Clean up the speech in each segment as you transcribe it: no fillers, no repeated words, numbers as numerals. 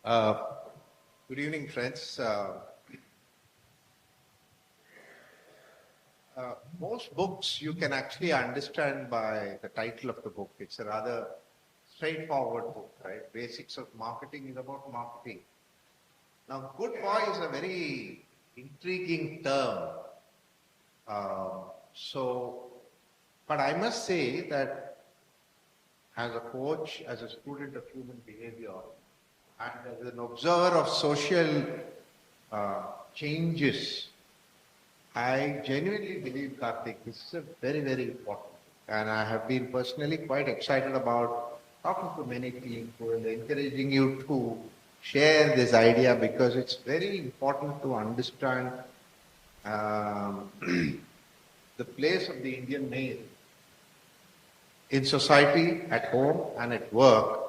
Uh, Good evening, friends. Most books you can actually understand by the title of the book. It's a rather straightforward book, right? Basics of marketing is about marketing. Now, good boy is a very intriguing term. So, but I must say that as a coach, as a student of human behavior, and as an observer of social changes, I genuinely believe, Karthik, this is a very, very important. And I have been personally quite excited about talking to many people and encouraging you to share this idea because it's very important to understand um, the place of the Indian male in society, at home, and at work,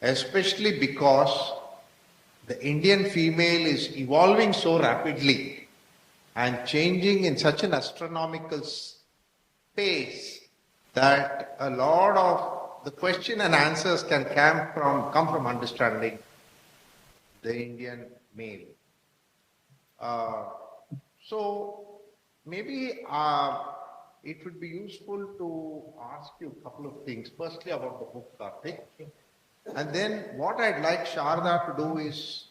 especially because the Indian female is evolving so rapidly and changing in such an astronomical pace that a lot of the question and answers can come from understanding the Indian male. So maybe it would be useful to ask you a couple of things. Firstly, about the book, Karthik. And then what I'd like Sharda to do is,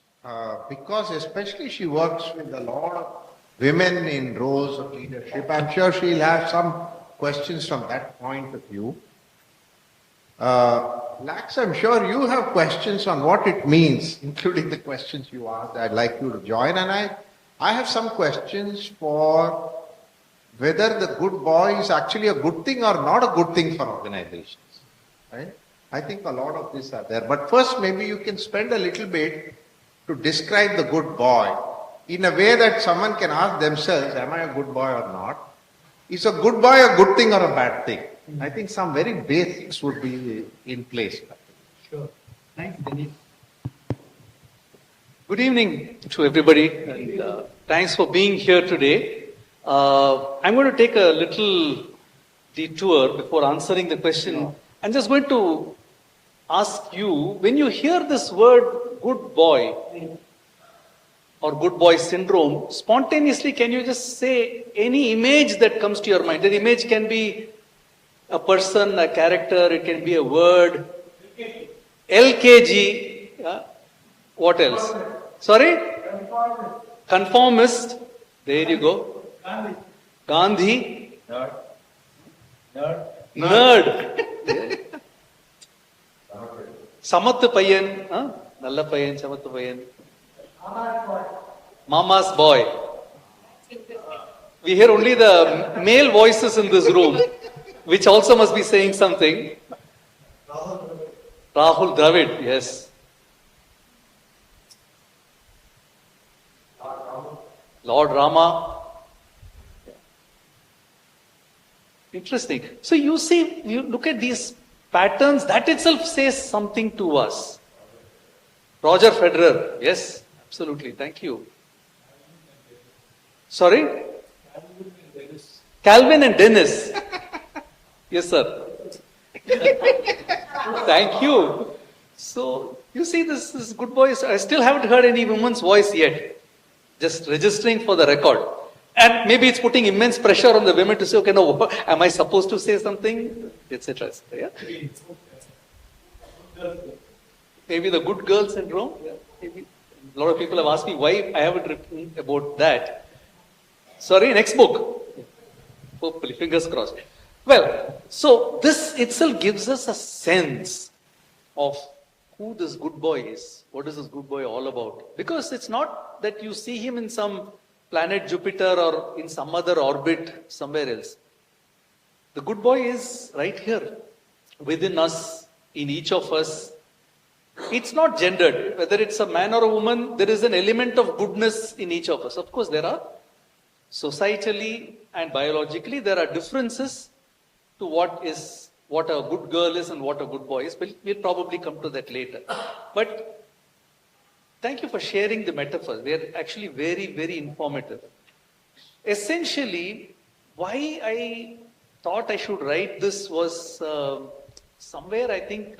because especially she works with a lot of women in roles of leadership, I'm sure she'll have some questions from that point of view. Lax, I'm sure you have questions on what it means, including the questions you asked. I'd like you to join. And I have some questions for whether the good boy is actually a good thing or not a good thing for organizations. Right? I think a lot of these are there. But first, maybe you can spend a little bit to describe the good boy in a way that someone can ask themselves, am I a good boy or not? Is a good boy a good thing or a bad thing? I think some very basics would be in place. Sure. Thanks, Dennis. Good evening to everybody, and thanks for being here today. I'm going to take a little detour before answering the question. I'm just going to ask you, when you hear this word good boy or good boy syndrome, spontaneously can you just say any image that comes to your mind? That image can be a person, a character, it can be a word. LKG. What else? Sorry? Conformist. There you go. Gandhi. Nerd. Samathu Payan. Nalla Payan, Samathu Payan. Mama's boy. We hear only the male voices in this room, which also must be saying something. Rahul Dravid, yes. Lord Rama. Interesting. So you see, you look at these patterns, that itself says something to us. Roger Federer, yes, absolutely, thank you. Sorry? Calvin and Dennis. Yes, sir. Thank you. So, you see, this is good boy. I still haven't heard any woman's voice yet. Just registering for the record. And maybe it's putting immense pressure on the women to say, okay, no, am I supposed to say something? Etc. Yeah? Maybe the good girl syndrome. Maybe. A lot of people have asked me why I haven't written about that. Sorry, next book. Hopefully, fingers crossed. Well, so this itself gives us a sense of who this good boy is. What is this good boy all about? Because it's not that you see him in some planet Jupiter or in some other orbit somewhere else. The good boy is right here, within us, in each of us. It's not gendered. Whether it's a man or a woman, there is an element of goodness in each of us. Of course, there are. Societally and biologically, there are differences to what a good girl is and what a good boy is. We'll probably come to that later. But thank you for sharing the metaphors. They are actually very, very informative. Essentially, why I thought I should write this was somewhere I think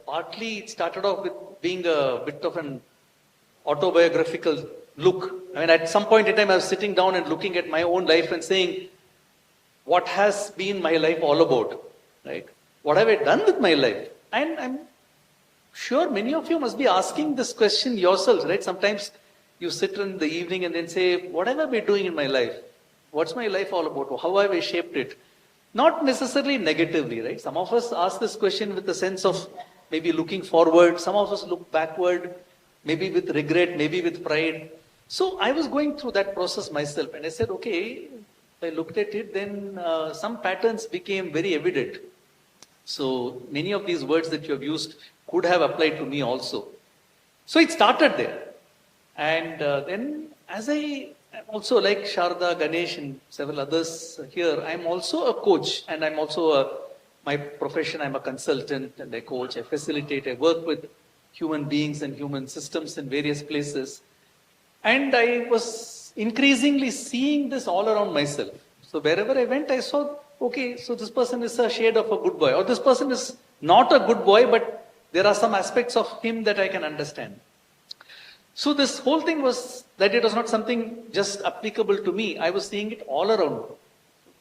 partly it started off with being a bit of an autobiographical look. I mean, at some point in time, I was sitting down and looking at my own life and saying, what has been my life all about, right? What have I done with my life? And I'm sure many of you must be asking this question yourselves, right? Sometimes you sit in the evening and then say, what have I been doing in my life? What's my life all about? How have I shaped it? Not necessarily negatively, right? Some of us ask this question with a sense of maybe looking forward. Some of us look backward, maybe with regret, maybe with pride. So I was going through that process myself and I said, okay, I looked at it, then some patterns became very evident. So many of these words that you have used could have applied to me also. So it started there. And then as I also, like Sharda, Ganesh and several others here, I'm also a coach and I'm also my profession, I'm a consultant and I coach, I facilitate, I work with human beings and human systems in various places. And I was increasingly seeing this all around myself. So wherever I went, I saw, okay, so this person is a shade of a good boy, or this person is not a good boy, but there are some aspects of him that I can understand. So this whole thing was that it was not something just applicable to me. I was seeing it all around.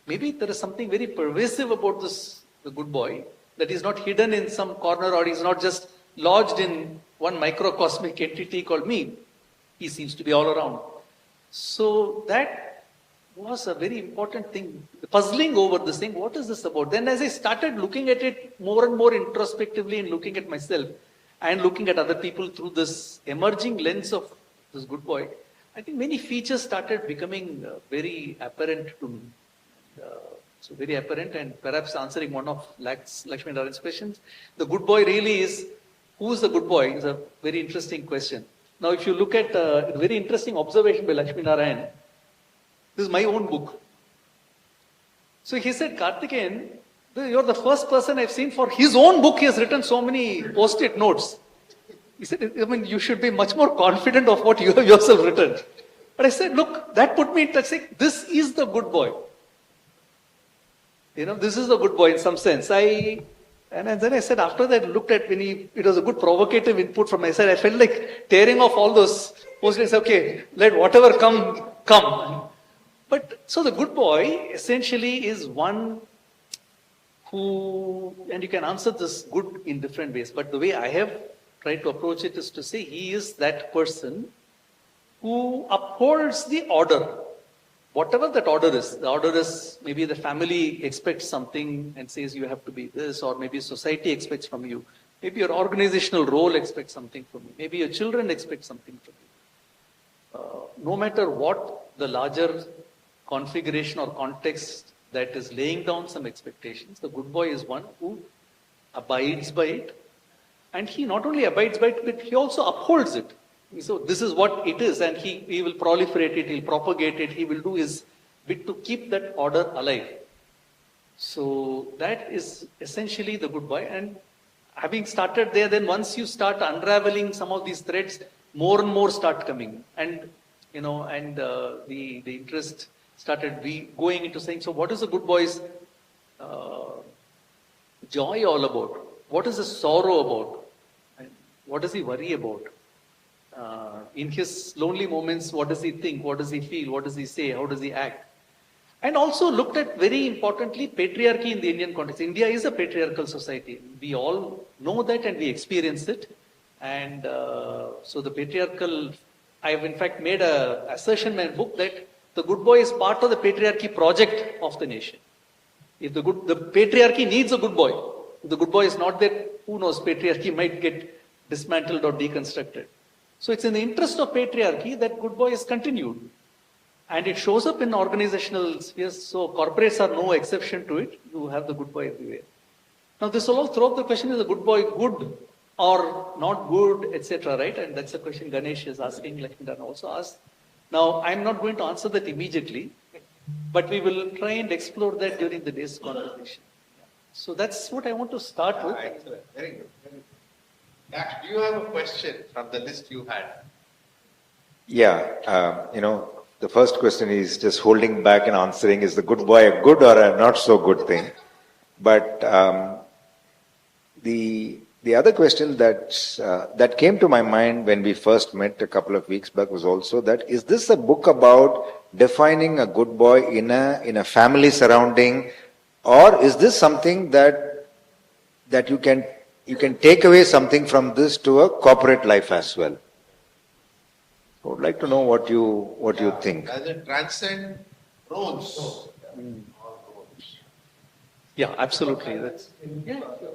Maybe there is something very pervasive about this, the good boy, that is not hidden in some corner or is not just lodged in one microcosmic entity called me. He seems to be all around. So that was a very important thing, puzzling over this thing. What is this about? Then as I started looking at it more and more introspectively and looking at myself and looking at other people through this emerging lens of this good boy, I think many features started becoming very apparent to me. So very apparent, and perhaps answering one of Lakshmi Narayan's questions, the good boy really is, who is the good boy is a very interesting question. Now, if you look at a very interesting observation by Lakshmi Narayan, this is my own book. So he said, Karthikeyan, you're the first person I've seen for his own book. He has written so many post-it notes. He said, I mean, you should be much more confident of what you have yourself written. But I said, look, that put me in touch. This is the good boy. You know, this is the good boy in some sense. And then I said, after that, looked at when it was a good provocative input from my side. I felt like tearing off all those post-its. Okay, let whatever come. But so the good boy essentially is one who, and you can answer this good in different ways, but the way I have tried to approach it is to say he is that person who upholds the order. Whatever that order is, the order is maybe the family expects something and says you have to be this, or maybe society expects from you. Maybe your organizational role expects something from you. Maybe your children expect something from you. No matter what the larger configuration or context that is laying down some expectations, the good boy is one who abides by it. And he not only abides by it, but he also upholds it. So this is what it is, and he will proliferate it, he'll propagate it, he will do his bit to keep that order alive. So that is essentially the good boy. And having started there, then once you start unraveling some of these threads, more and more start coming. And, you know, and the interest started going into saying, so what is the good boy's joy all about? What is his sorrow about? And what does he worry about? In his lonely moments, what does he think? What does he feel? What does he say? How does he act? And also looked at, very importantly, patriarchy in the Indian context. India is a patriarchal society. We all know that and we experience it. And so the patriarchal, I've in fact made an assertion in my book that the good boy is part of the patriarchy project of the nation. If the patriarchy needs a good boy. If the good boy is not there, who knows, patriarchy might get dismantled or deconstructed. So it's in the interest of patriarchy that good boy is continued. And it shows up in organizational spheres. So corporates are no exception to it. You have the good boy everywhere. Now this will all throw up the question, is the good boy good or not good, etc. Right? And that's a question Ganesh is asking, Lakshmi also asked. Now I'm not going to answer that immediately, but we will try and explore that during the day's conversation. So that's what I want to start with. Excellent. Very good. Dax, do you have a question from the list you had? Yeah, the first question is just holding back and answering, is the good boy a good or a not so good thing? But the The other question that came to my mind when we first met a couple of weeks back was also that, is this a book about defining a good boy in a family surrounding, or is this something that you can take away something from this to a corporate life as well? I would like to know what you think. Does it transcend roles? Yeah, absolutely.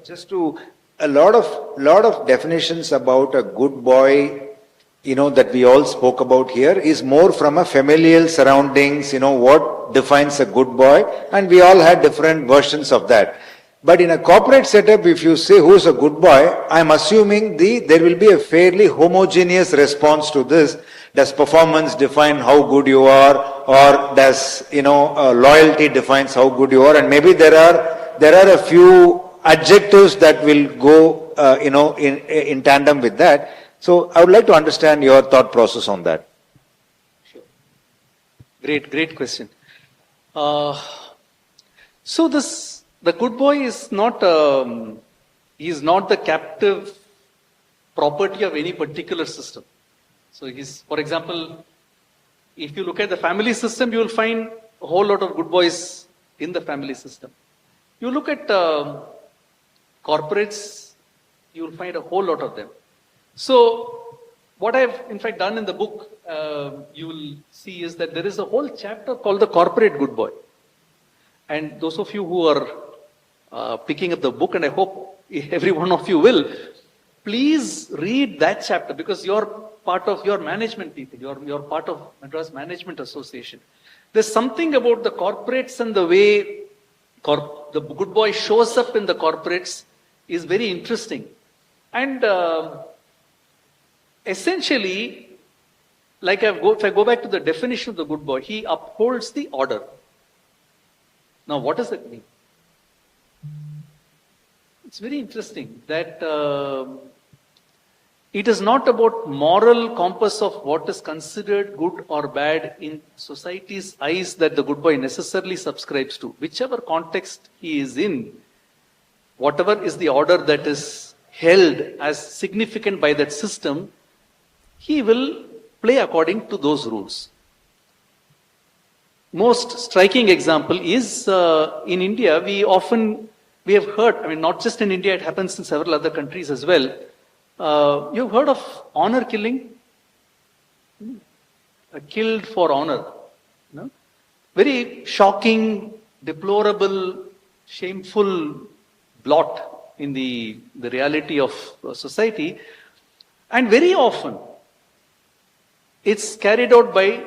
Just to a lot of definitions about a good boy, that we all spoke about here is more from a familial surroundings, what defines a good boy, and we all had different versions of that. But in a corporate setup, if you say who's a good boy, I'm assuming there will be a fairly homogeneous response to this. Does performance define how good you are, or does loyalty defines how good you are? And maybe there are a few adjectives that will go in tandem with that. So I would like to understand your thought process on that. Sure. Great question. So the good boy is not the captive property of any particular system. So for example, if you look at the family system, you will find a whole lot of good boys in the family system. You look at corporates, you will find a whole lot of them. So what I've in fact done in the book, you will see, is that there is a whole chapter called the corporate good boy. And those of you who are picking up the book, and I hope every one of you will, please read that chapter, because you're part of your management people, you're part of Madras Management Association. There's something about the corporates and the way the good boy shows up in the corporates is very interesting. And essentially, if I go back to the definition of the good boy, he upholds the order. Now, what does that mean? It's very interesting that it is not about moral compass of what is considered good or bad in society's eyes that the good boy necessarily subscribes to. Whichever context he is in, whatever is the order that is held as significant by that system, he will play according to those rules. Most striking example is in India, we have heard, not just in India, it happens in several other countries as well. You've heard of honor killing? Killed for honor. No? Very shocking, deplorable, shameful blot in the reality of society. And very often, it's carried out by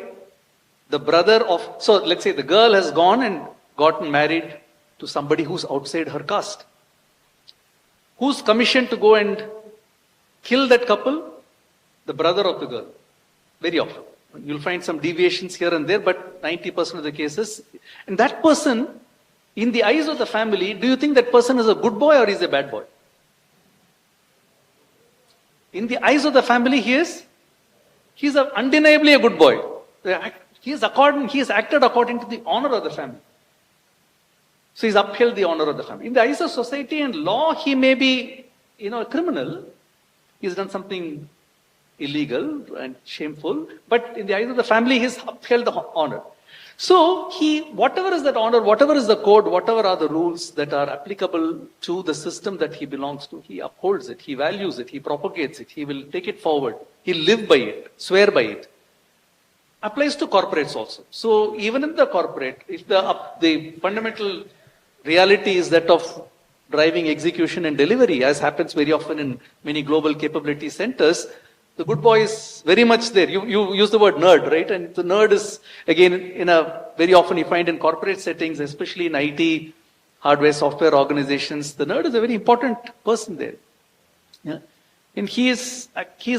the brother of, so let's say the girl has gone and gotten married to somebody who's outside her caste. Who's commissioned to go and kill that couple? The brother of the girl. Very often. You'll find some deviations here and there, but 90% of the cases. And that person, in the eyes of the family, do you think that person is a good boy or is a bad boy? In the eyes of the family, he's undeniably a good boy. He has acted according to the honor of the family. So he's upheld the honor of the family. In the eyes of society and law, he may be, a criminal. He's done something illegal and shameful. But in the eyes of the family, he's upheld the honor. So whatever is that honor, whatever is the code, whatever are the rules that are applicable to the system that he belongs to, he upholds it, he values it, he propagates it, he will take it forward. He'll live by it, swear by it. Applies to corporates also. So even in the corporate, if the fundamental reality is that of driving execution and delivery, as happens very often in many global capability centers, the good boy is very much there. You use the word nerd, right? And the nerd is, again, very often you find in corporate settings, especially in IT, hardware, software organizations, the nerd is a very important person there. Yeah? And he is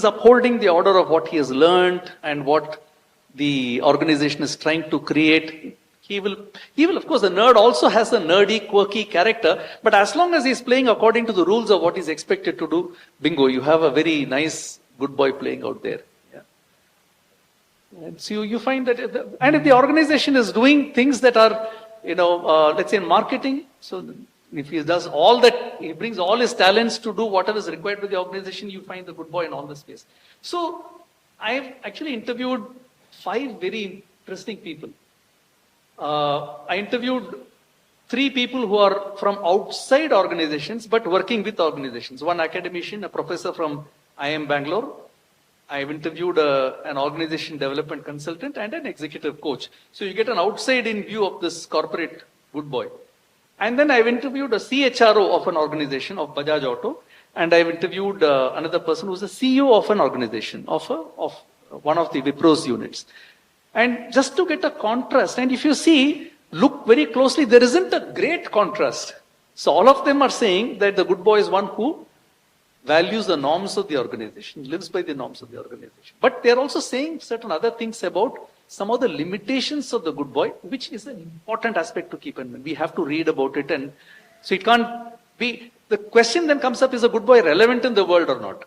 upholding the order of what he has learned and what the organization is trying to create. He will, of course, the nerd also has a nerdy, quirky character, but as long as he's playing according to the rules of what he's expected to do, bingo, you have a very nice good boy playing out there. Yeah. And so you find that, and if the organization is doing things that are, let's say in marketing, so If he does all that, he brings all his talents to do whatever is required by the organization, you find the good boy in all the space. So I've actually interviewed 5 very interesting people. I interviewed 3 people who are from outside organizations but working with organizations. One academician, a professor from IIM Bangalore. I've interviewed an organization development consultant and an executive coach. So you get an outside-in view of this corporate good boy. And then I've interviewed a CHRO of an organization of Bajaj Auto, and I've interviewed another person who's a CEO of an organization, of one of the Wipro's units. And just to get a contrast, and if you see, look very closely, there isn't a great contrast. So all of them are saying that the good boy is one who values the norms of the organization, lives by the norms of the organization. But they're also saying certain other things about some of the limitations of the good boy, which is an important aspect to keep in mind. We have to read about it, and so it can't be, the question then comes up, is a good boy relevant in the world or not?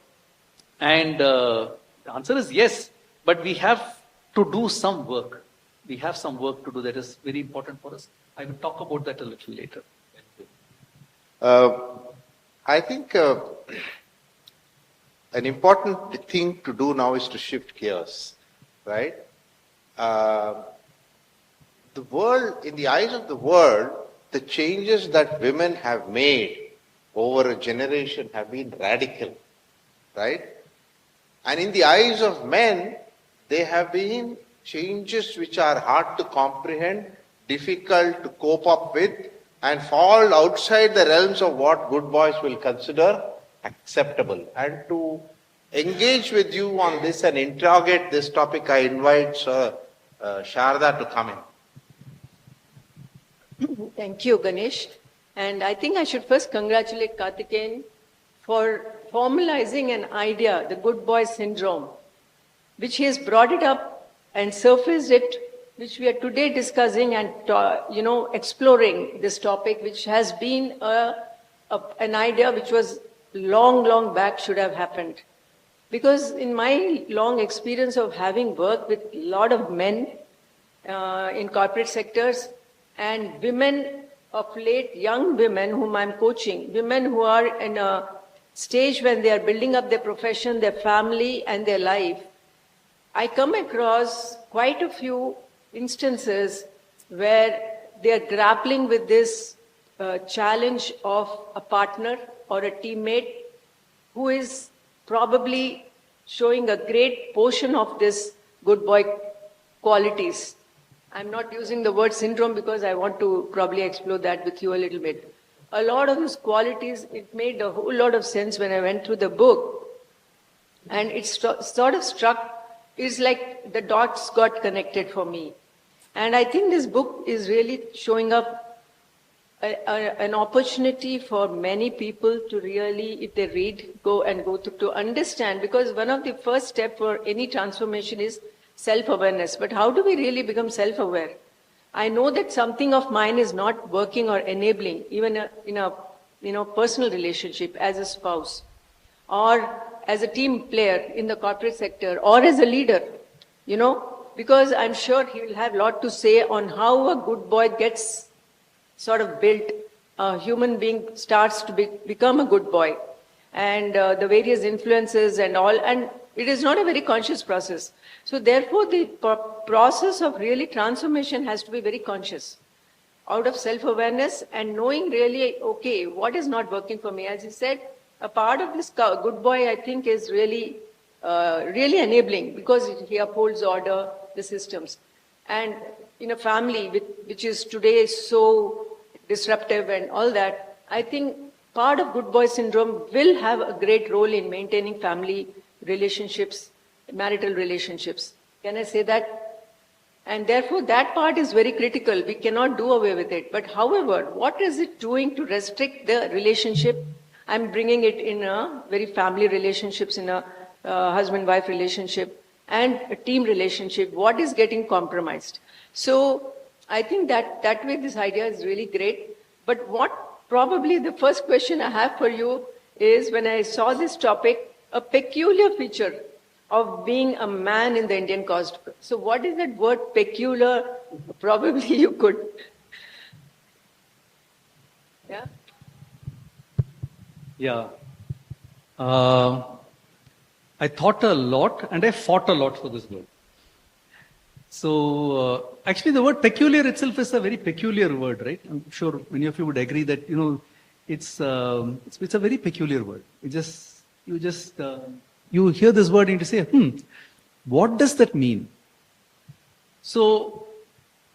And the answer is yes, but we have to do some work. We have some work to do that is very important for us. I will talk about that a little later. I think an important thing to do now is to shift gears, right? The world, in the eyes of the world, the changes that women have made over a generation have been radical, right? And in the eyes of men, they have been changes which are hard to comprehend, difficult to cope up with, and fall outside the realms of what good boys will consider acceptable. And to engage with you on this and interrogate this topic, I invite Sharda to come in. Thank you, Ganesh. And I think I should first congratulate Karthikeyan for formalizing an idea, the good boy syndrome, which he has brought it up and surfaced it, which we are today discussing and exploring this topic, which has been an idea which was long back should have happened. Because in my long experience of having worked with a lot of men in corporate sectors and women of late, young women whom I'm coaching, women who are in a stage when they are building up their profession, their family and their life, I come across quite a few instances where they are grappling with this challenge of a partner or a teammate who is probably showing a great portion of this good boy qualities. I'm not using the word syndrome because I want to probably explore that with you a little bit. A lot of these qualities, it made a whole lot of sense when I went through the book. And it sort of struck, it's like the dots got connected for me. And I think this book is really showing up an opportunity for many people to really, if they read, go through to understand, because one of the first steps for any transformation is self-awareness. But how do we really become self-aware? I know that something of mine is not working or enabling, even in a personal relationship as a spouse, or as a team player in the corporate sector, or as a leader, because I'm sure he will have a lot to say on how a good boy gets sort of built, a human being starts to become a good boy, and the various influences and all, and it is not a very conscious process. So therefore, the process of really transformation has to be very conscious, out of self-awareness and knowing really, okay, what is not working for me? As you said, a part of this good boy, I think, is really enabling, because he upholds order, the systems. And in a family which is today so disruptive and all that, I think part of good boy syndrome will have a great role in maintaining family relationships, marital relationships. Can I say that? And therefore, that part is very critical. We cannot do away with it. But however, what is it doing to restrict the relationship? I'm bringing it in a very family relationships, in a husband-wife relationship and a team relationship. What is getting compromised? So I think that way this idea is really great. But what probably the first question I have for you is, when I saw this topic, a peculiar feature of being a man in the Indian caste. So what is that word peculiar? Probably you could. Yeah? Yeah. Uh, I thought a lot and I fought a lot for this word. So, actually the word peculiar itself is a very peculiar word, right? I'm sure many of you would agree that, it's a very peculiar word. You hear this word and you say, what does that mean? So,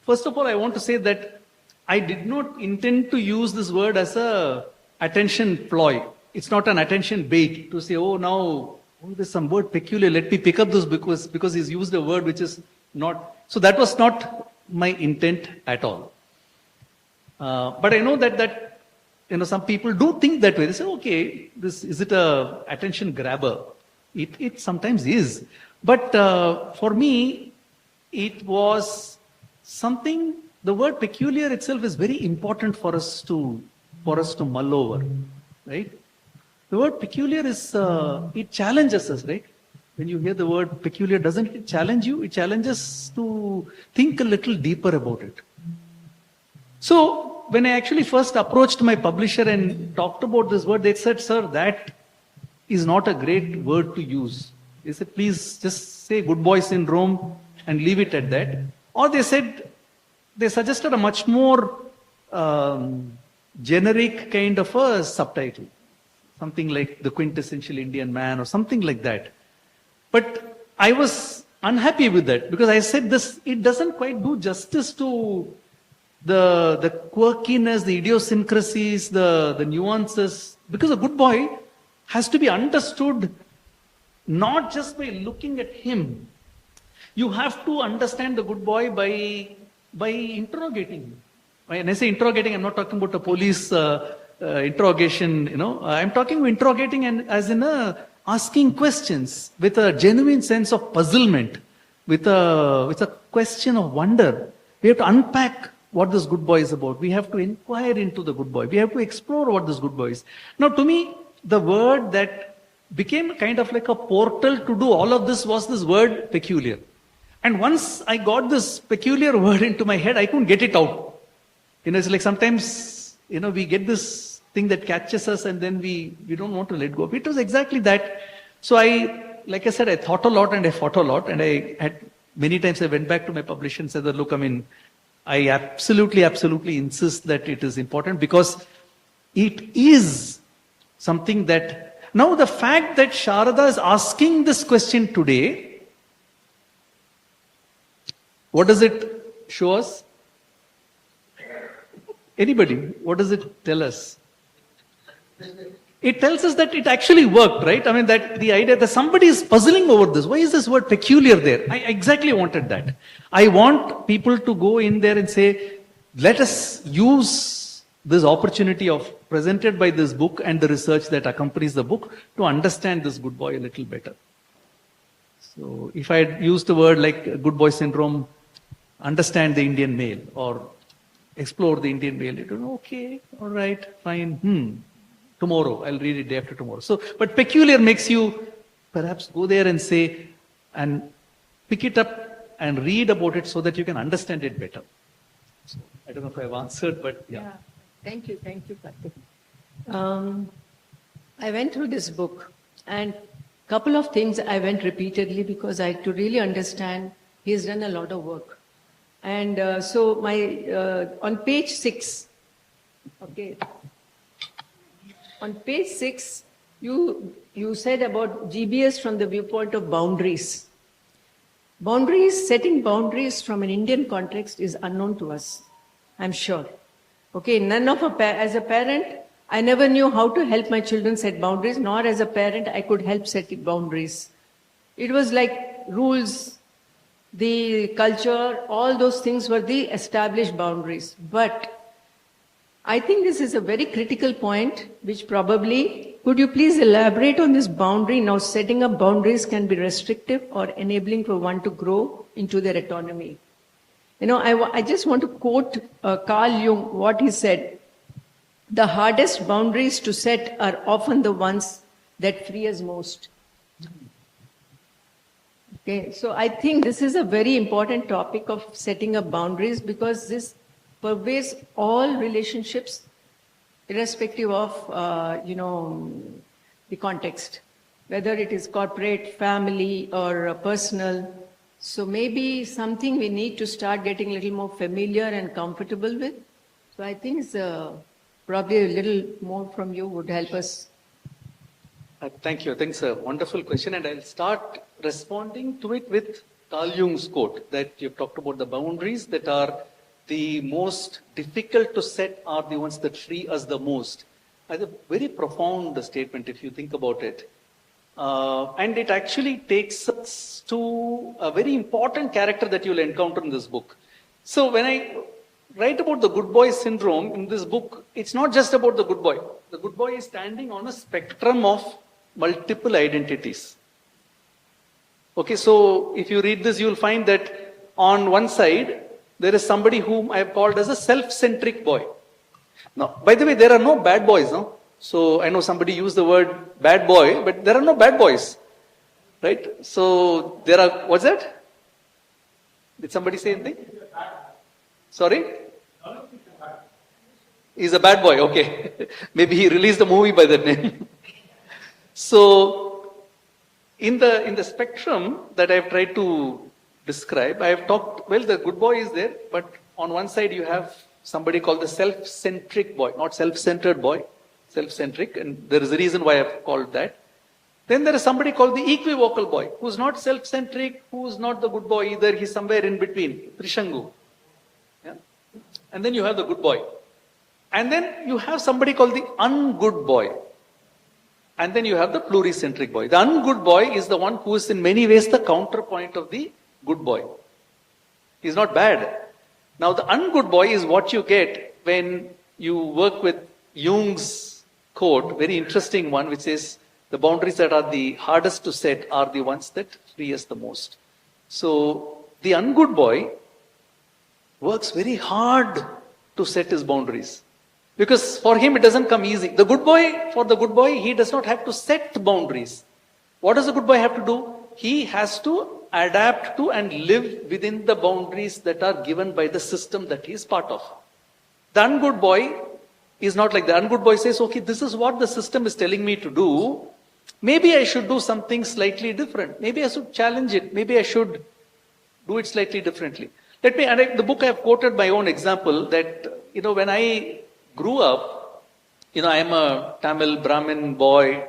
first of all, I want to say that I did not intend to use this word as a attention ploy. It's not an attention bait to say, there's some word peculiar. Let me pick up this because he's used a word which is not. So that was not my intent at all. But I know that some people do think that way. They say, okay, is it a attention grabber? It sometimes is. But for me, it was something. The word peculiar itself is very important for us to mull over, right? The word peculiar it challenges us, right? When you hear the word peculiar, doesn't it challenge you? It challenges to think a little deeper about it. So when I actually first approached my publisher and talked about this word, they said, sir, that is not a great word to use. They said, please just say good boy syndrome and leave it at that. Or they suggested a much more generic kind of a subtitle. Something like the quintessential Indian man or something like that. But I was unhappy with that because I said it doesn't quite do justice to the quirkiness, the idiosyncrasies, the nuances. Because a good boy has to be understood not just by looking at him. You have to understand the good boy by interrogating him. When I say interrogating, I'm not talking about a police interrogation, I'm talking about interrogating and as in asking questions with a genuine sense of puzzlement, with a question of wonder. We have to unpack what this good boy is about. We have to inquire into the good boy. We have to explore what this good boy is. Now, to me, the word that became kind of like a portal to do all of this was this word peculiar. And once I got this peculiar word into my head, I couldn't get it out. It's like sometimes, we get this thing that catches us and then we don't want to let go of it. It was exactly that. So like I said, I thought a lot and I fought a lot. And many times I went back to my publisher and said that, look, I absolutely insist that it is important because it is something that, now the fact that Sharada is asking this question today, what does it show us? Anybody? What does it tell us? It tells us that it actually worked, right? That the idea that somebody is puzzling over this. Why is this word peculiar there? I exactly wanted that. I want people to go in there and say, let us use this opportunity presented by this book and the research that accompanies the book to understand this good boy a little better. So if I had used the word like good boy syndrome, understand the Indian male or explore the Indian male, you know, okay, all right, fine, tomorrow, I'll read it day after tomorrow. So, but peculiar makes you perhaps go there and say, and pick it up and read about it so that you can understand it better. So, I don't know if I've answered, but yeah. Thank you, Karthik. I went through this book and couple of things I went repeatedly because to really understand, he's done a lot of work. And so on page 6, okay, on page 6, you said about GBS from the viewpoint of boundaries. Setting boundaries from an Indian context is unknown to us, I'm sure. Okay, as a parent, I never knew how to help my children set boundaries, nor as a parent, I could help setting boundaries. It was like rules, the culture, all those things were the established boundaries. But I think this is a very critical point, which probably, could you please elaborate on this boundary? Now, setting up boundaries can be restrictive or enabling for one to grow into their autonomy. I just want to quote Carl Jung, what he said. The hardest boundaries to set are often the ones that free us most. Okay, so I think this is a very important topic of setting up boundaries because this pervades all relationships irrespective of, the context, whether it is corporate, family, or personal. So maybe something we need to start getting a little more familiar and comfortable with. So I think probably a little more from you would help us. Thank you. I think it's a wonderful question, and I'll start responding to it with Carl Jung's quote that you've talked about the boundaries that are the most difficult to set are the ones that free us the most. That's a very profound statement if you think about it. And it actually takes us to a very important character that you'll encounter in this book. So when I write about the good boy syndrome in this book, it's not just about the good boy. The good boy is standing on a spectrum of multiple identities. Okay, so if you read this, you'll find that on one side, there is somebody whom I have called as a self-centric boy. Now, by the way, there are no bad boys, no? So I know somebody used the word bad boy, but there are no bad boys, right? So there are, what's that? Did somebody say anything? Sorry? He's a bad boy, okay. Maybe he released a movie by that name. So in the spectrum that I've tried to describe, I have talked, well, the good boy is there, but on one side you have somebody called the self-centric boy, not self-centered boy, self-centric, and there is a reason why I've called that. Then there is somebody called the equivocal boy, who's not self-centric, who's not the good boy either, he's somewhere in between, Trishangu. Yeah? And then you have the good boy. And then you have somebody called the ungood boy. And then you have the pluricentric boy. The ungood boy is the one who is in many ways the counterpoint of the good boy. He's not bad. Now the ungood boy is what you get when you work with Jung's quote, very interesting one, which is the boundaries that are the hardest to set are the ones that free us the most. So the ungood boy works very hard to set his boundaries. Because for him it doesn't come easy. The good boy, for the good boy, he does not have to set boundaries. What does the good boy have to do? He has to adapt to and live within the boundaries that are given by the system that he is part of. The ungood boy is not like the ungood boy says, okay, this is what the system is telling me to do. Maybe I should do something slightly different. Maybe I should challenge it. Maybe I should do it slightly differently. The book I have quoted my own example that, when I grew up, I am a Tamil Brahmin boy,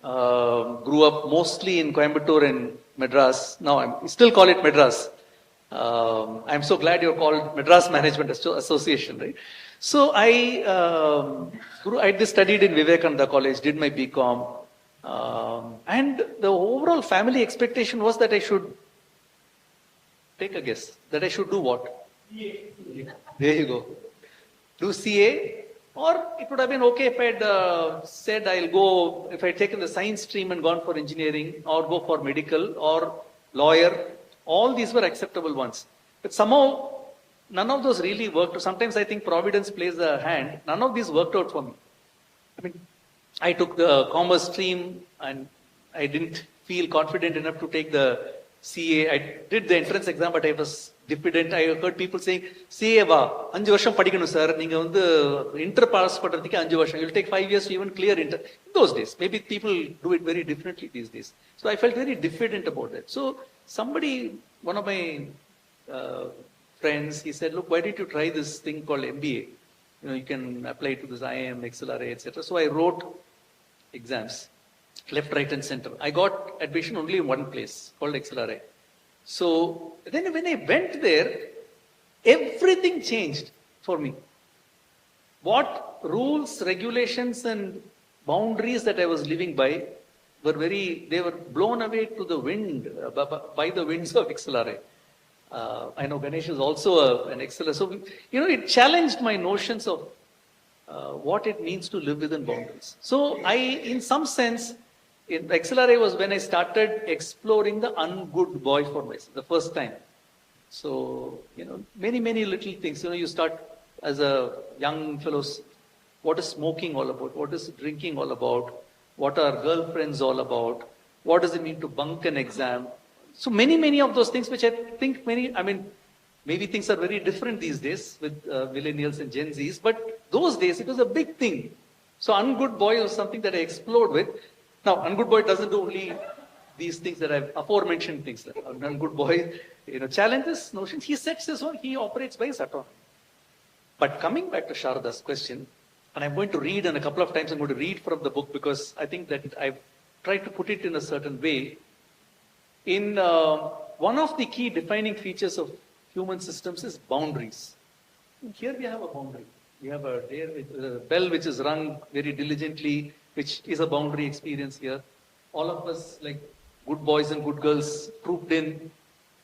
grew up mostly in Coimbatore and Madras. Now I still call it Madras. I'm so glad you're called Madras Management Association, right? So I studied in Vivekananda College, did my BCom, and the overall family expectation was that I should, take a guess, that I should do what? There you go. Do CA, or it would have been okay if I'd said I'll go, if I'd taken the science stream and gone for engineering, or go for medical, or lawyer. All these were acceptable ones. But somehow, none of those really worked. Sometimes I think Providence plays a hand. None of these worked out for me. I took the commerce stream and I didn't feel confident enough to take the CA. I did the entrance exam, but I was diffident. I heard people saying, CA va, 5 varsham padikanu sir, neenga inter pass padradhukku 5 varsham. You'll take 5 years to even clear inter. In those days, maybe people do it very differently these days. So I felt very diffident about that. So one of my friends, he said, look, why don't you try this thing called MBA? You can apply to this IIM, XLRA, etc. So I wrote exams, left, right, and center. I got admission only in one place called XLRA. So then when I went there, everything changed for me. What rules, regulations, and boundaries that I was living by they were blown away to the wind, by the winds of XLRA. I know Ganesh is also an XLRA. So, it challenged my notions of what it means to live within boundaries. So in some sense, XLRA was when I started exploring the ungood boy for myself, the first time. So, many, many little things. You start as a young fellow, what is smoking all about? What is drinking all about? What are girlfriends all about? What does it mean to bunk an exam? So many, many of those things, which I think maybe things are very different these days with millennials and Gen Zs, but those days it was a big thing. So ungood boy was something that I explored with. Now, ungood boy doesn't do only these things that I've aforementioned things. That ungood boy, challenges notions. He sets his own, he operates by his autonomy. But coming back to Sharda's question, and I'm going to read, and a couple of times I'm going to read from the book because I think that I've tried to put it in a certain way. In one of the key defining features of human systems is boundaries. Here we have a boundary. We have a bell which is rung very diligently, which is a boundary experience here. All of us, like good boys and good girls, trooped in,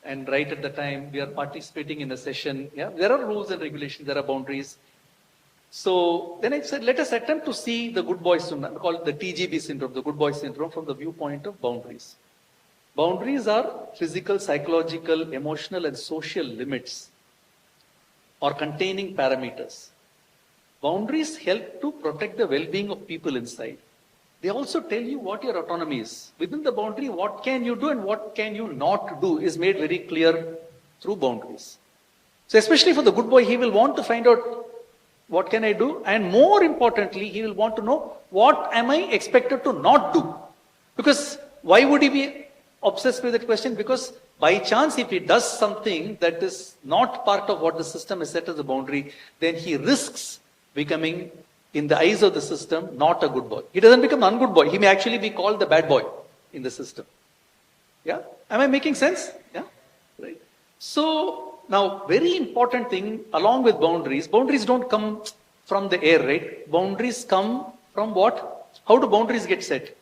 and right at the time we are participating in a session. Yeah, there are rules and regulations, there are boundaries. So then I said, let us attempt to see the good boy syndrome, call it the TGB syndrome, the good boy syndrome, from the viewpoint of boundaries. Boundaries are physical, psychological, emotional, and social limits or containing parameters. Boundaries help to protect the well-being of people inside. They also tell you what your autonomy is. Within the boundary, what can you do and what can you not do is made very clear through boundaries. So especially for the good boy, he will want to find out what can I do, and more importantly, he will want to know what am I expected to not do. Because why would he be obsessed with that question? Because by chance, if he does something that is not part of what the system has set as a boundary, then he risks becoming, in the eyes of the system, not a good boy. He doesn't become an ungood boy. He may actually be called the bad boy in the system. Yeah? Am I making sense? Yeah? Right. So, now, very important thing, along with boundaries don't come from the air, right? Boundaries come from what? How do boundaries get set?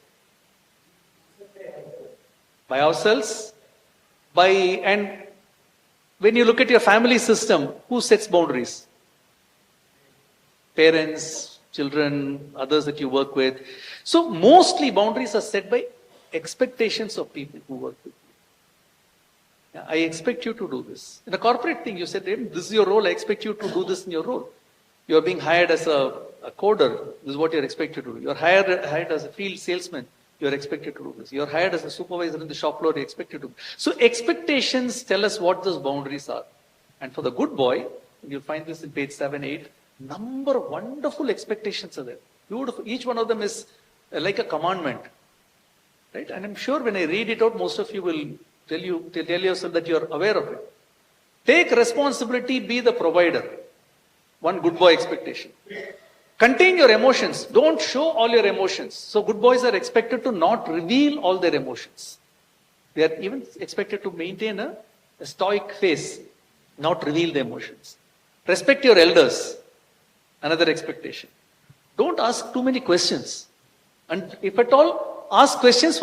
By ourselves. And when you look at your family system, who sets boundaries? Parents, children, others that you work with. So mostly boundaries are set by expectations of people who work with you. I expect you to do this. In a corporate thing, you said, this is your role, I expect you to do this in your role. You are being hired as a coder, this is what you're expected to do. You're hired as a field salesman, you're expected to do this. You're hired as a supervisor in the shop floor, you're expected to do this. So expectations tell us what those boundaries are. And for the good boy, you'll find this in page 7, 8, number of wonderful expectations are there. Beautiful. Each one of them is like a commandment. Right? And I'm sure when I read it out, most of you will tell yourself that you're aware of it. Take responsibility, be the provider. One good boy expectation. Contain your emotions. Don't show all your emotions. So good boys are expected to not reveal all their emotions. They are even expected to maintain a stoic face, not reveal the emotions. Respect your elders. Another expectation. Don't ask too many questions. And if at all, ask questions